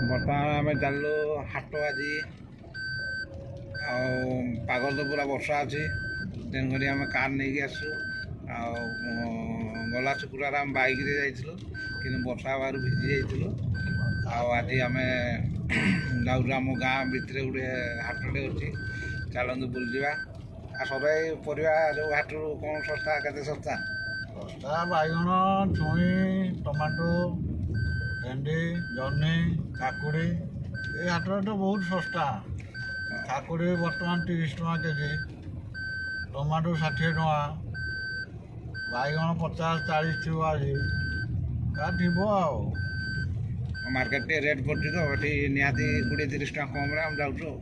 बर्तमान आम चलु हाट आज आग तो पूरा वर्षा अच्छी तेणुक आम कार नहीं आसु गला शुक्रवार आम बाइक जाइलु कि वर्षा हबार भिजी जाइलु आज आम जाऊँ आम गाँ भितर गोटे हाटे अच्छी चलतु बुल जा सबै परिवा जो हाट कौन सस्ता केते सस्ता सस्ता बैगण छुई टमाटो भेंडी जन्नी काकुड़ी ये हाट तो बहुत सस्ता काकुड़ी बर्तमान 30 टका केजी टमाटो 60 टका बैगण 50-40 थी आज का मार्केट रेट पड़ी तो ये निहाती 20-30 टका कम आम जाऊँ।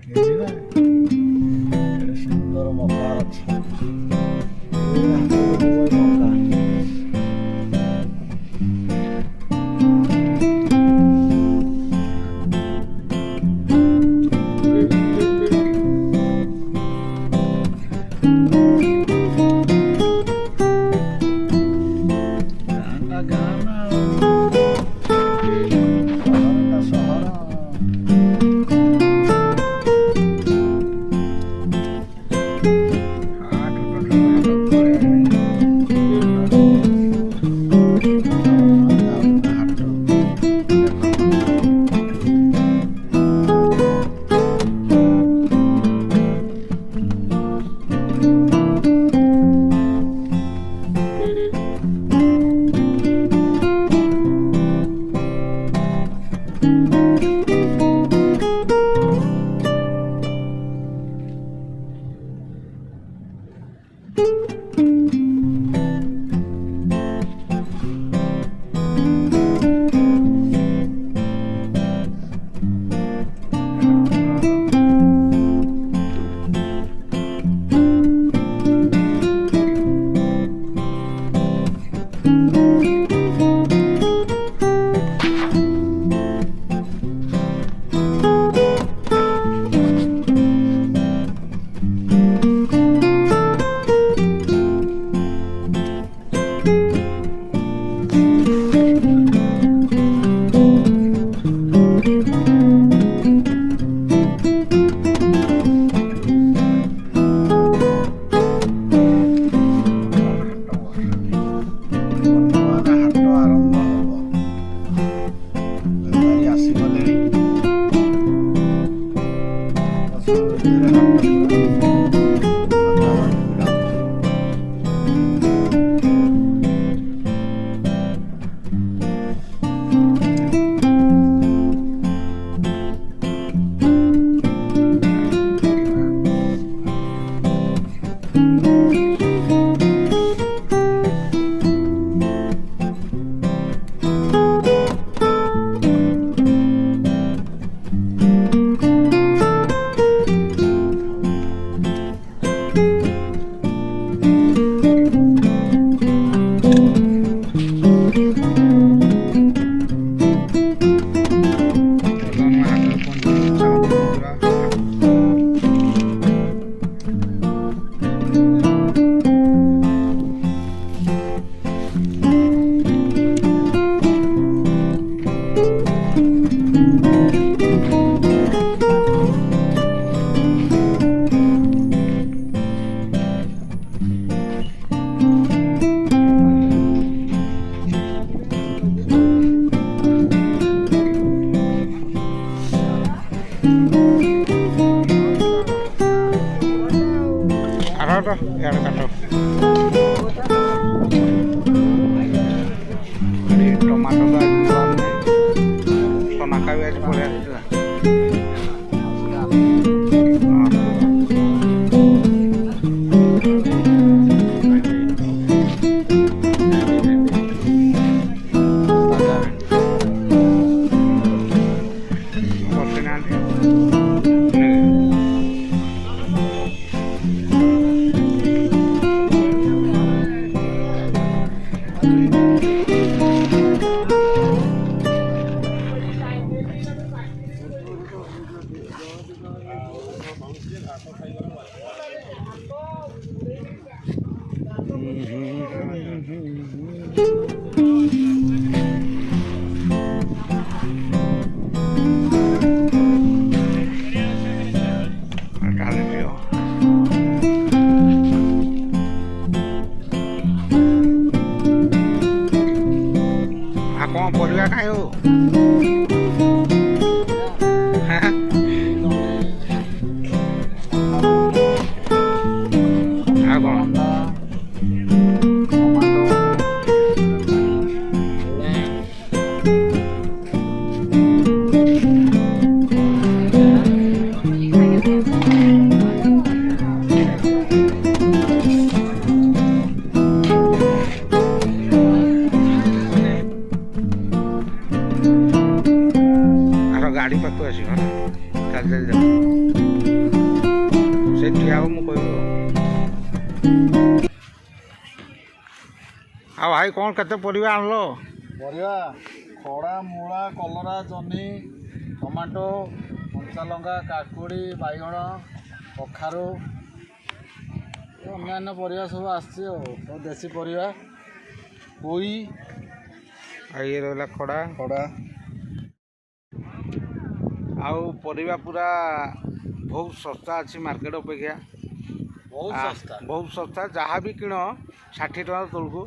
ବୁଝିଲେ ଏଠି ସୁନ୍ଦର ମକା ଅଛି ଏ ହାଟକୁ ଯିବ ଏଇ ମକା ଗାଁଟା ଗାଁ ନା ସହରଟା ସହର ଇଆଡ଼େ କାଟ ଟମାଟୋ ସୋନାକା ବି ଆଜି ପଳେଇ ଆସିଥିଲା କଣ ପରିବା ଖାଇବୁ ଆଉ କଣ ଗାଡ଼ି ପାଖକୁ ଆସିବ ଚାଲି ଚାଲି ଯାଉ ଭାଇ କ'ଣ କେତେ ପରିବା ଆଣିଲ? ପରିବା ଖଡ଼ା, ମୂଳା, କଲରା, ଜହ୍ନି, ଟମାଟୋ, କଞ୍ଚାଲଙ୍କା, କାକୁଡ଼ି, ବାଇଗଣ, କଖାରୁ, ଅନ୍ୟାନ୍ୟ ପରିବା ସବୁ ଆସିଛି ଆଉ ସବୁ ଦେଶୀ ପରିବା। ପୋଇ, ଆଉ ଇଏ ରହିଲା ଖଡ଼ା। ଆଉ ପରିବା ପୁରା ବହୁତ ଶସ୍ତା ଅଛି ମାର୍କେଟ ଅପେକ୍ଷା। ବହୁତ ଶସ୍ତା। ବହୁତ ଶସ୍ତା, ଯାହା ବି କିଣ 60 ଟଙ୍କା ତଳକୁ।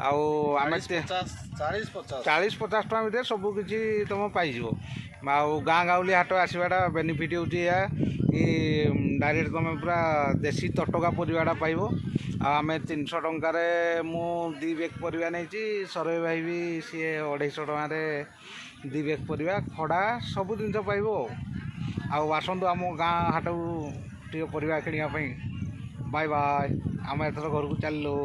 ଆଉ ଆମେ 40-50 ଟଙ୍କା ଭିତରେ ସବୁ କିଛି ତୁମ ପାଇଯିବ। ଆଉ ଗାଁ ଗାଉଁଲି ହାଟ ଆସିବାଟା ବେନିଫିଟ୍ ହେଉଛି ଏହା କି ଡାଇରେକ୍ଟ ତୁମେ ପୁରା ଦେଶୀ ତଟକା ପରିବାଟା ପାଇବ। ଆଉ ଆମେ 300 ଟଙ୍କାରେ ମୁଁ 2 ବେଗ୍ ପରିବା ନେଇଛି, ସରୋଜ ଭାଇ ବି ସିଏ 250 ଟଙ୍କାରେ 2 ବେଗ୍ ପରିବା, ଖଡ଼ା ସବୁ ଜିନିଷ ପାଇବ। ଆଉ ଆସନ୍ତୁ ଆମ ଗାଁ ହାଟକୁ ଟିକେ ପରିବା କିଣିବା ପାଇଁ। ବାଏ ବାଏ, ଆମେ ଏଥର ଘରକୁ ଚାଲିଲୁ।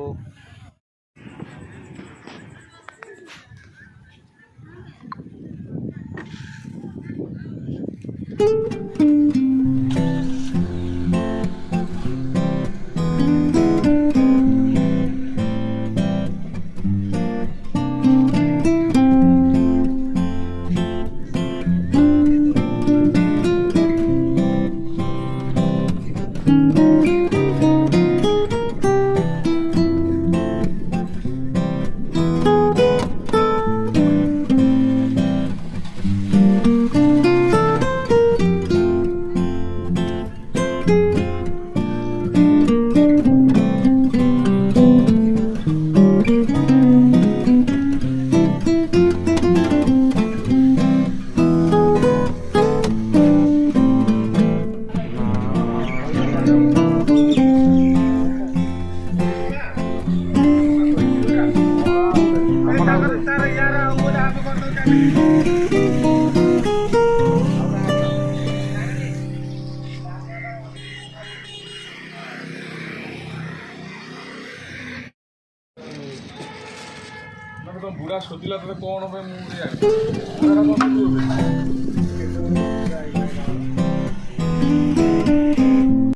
ବୁଢ଼ା ଶୋଧିଲା ତତେ କ'ଣ ପାଇଁ ମୁଁ